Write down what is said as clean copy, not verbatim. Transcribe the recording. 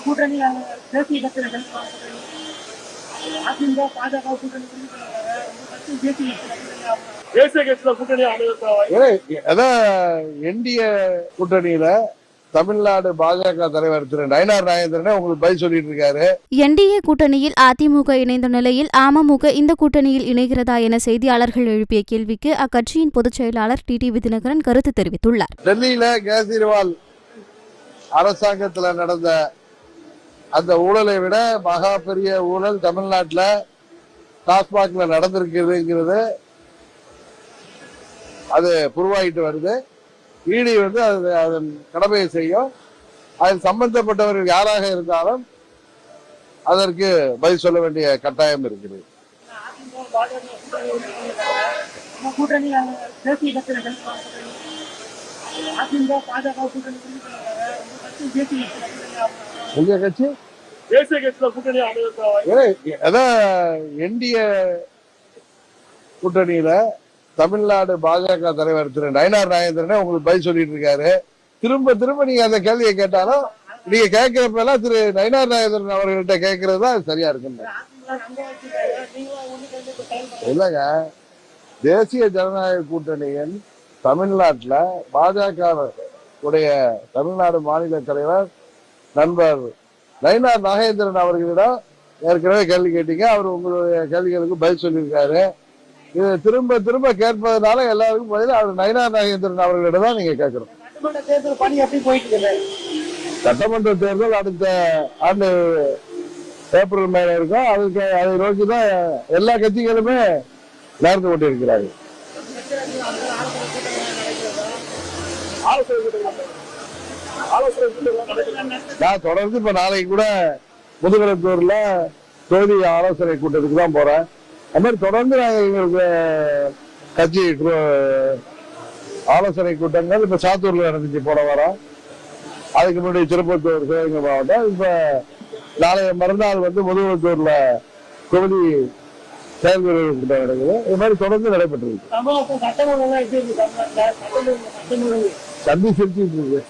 கூட்டணி தேசிய கட்சிகள் அதிமுக பாஜக கூட்டணி தேசிய கட்சியில கூட்டணி அதான் என்டிஏ கூட்டணியில தமிழ்நாடு பாஜக தலைவர் திரு நயினார் நாகேந்திரன் உங்களுக்கு பதில் சொல்லிட்டு இருக்காரு. என்டிஏ கூட்டணியில் அதிமுக இணைந்த நிலையில் அமமுக இந்த கூட்டணியில் இணைகிறதா என செய்தியாளர்கள் எழுப்பிய கேள்விக்கு அக்கட்சியின் பொதுச் செயலாளர் டிடிவி தினகரன் கருத்து தெரிவித்துள்ளார். டெல்லியில கேஜ்ரிவால் அரசாங்கத்தில் நடந்த அந்த ஊழலை விட மகா பெரிய ஊழல் தமிழ்நாட்டில் டாஸ்மாக்ல நடந்திருக்குதுங்கிறது அது புரிவாயிட்டு வருது. இடி அதன் கடமையை செய்யும். அதில் சம்பந்தப்பட்டவர்கள் யாராக இருந்தாலும் அதற்கு பதில் சொல்ல வேண்டிய கட்டாயம் இருக்கிறது. உங்க கட்சி தேசிய கட்சியில கூட்டணி அதான் என்டிஏ கூட்டணியில தமிழ்நாடு பாஜக தலைவர் திரு நயினார் நாகேந்திரன் உங்களுக்கு பதில் சொல்லிட்டு இருக்காரு. திரும்ப திரும்ப நீங்க அந்த கேள்வியை கேட்டாலும் நீங்க கேட்கிறப்ப எல்லாம் திரு நயினார் நாகேந்திரன் அவர்கள்ட்ட கேட்கறது தான் சரியா இருக்குங்க. இல்லங்க, தேசிய ஜனநாயக கூட்டணியின் தமிழ்நாட்டில் பாஜக உடைய தமிழ்நாடு மாநில தலைவர் நண்பர் நயினார் நாகேந்திரன் அவர்களிடம் ஏற்கனவே கேள்வி கேட்டீங்க. அவர் உங்களுடைய கேள்விகளுக்கு பதில் சொல்லியிருக்காரு. இது திரும்ப திரும்ப கேட்பதனால எல்லாருக்கும் பதில் அவர் நயினார் நாகேந்திரன் அவர்களிடம் தான் நீங்க கேட்கணும். சட்டமன்ற தேர்தல் அடுத்த ஆண்டு ஏப்ரல் மேல இருக்கும். அதுக்கு அதை நோக்கிதான் எல்லா கட்சிகளுமே நடந்து கொண்டிருக்கிறார்கள். நான் தொடர்ந்து இப்ப நாளைக்கு கூட முதுகலத்தூர்ல தொகுதி ஆலோசனை கூட்டத்துக்கு தான் போறேன். அது மாதிரி தொடர்ந்து நாங்கள் எங்களுக்கு கட்சி ஆலோசனை கூட்டங்கள் இப்ப சாத்தூர்ல நடந்துச்சு போன வாரம். அதுக்கு முன்னாடி திருப்பத்தூர் சிவகங்கை மாவட்டம். இப்ப நாளைய மறுநாள் முதுகலத்தூர்ல தொகுதி செயல்முறைகள் கூட்டம் நடக்குது. இது மாதிரி தொடர்ந்து நடைபெற்று இருக்கு. சந்தி சிரிச்சிட்டு இருக்கு.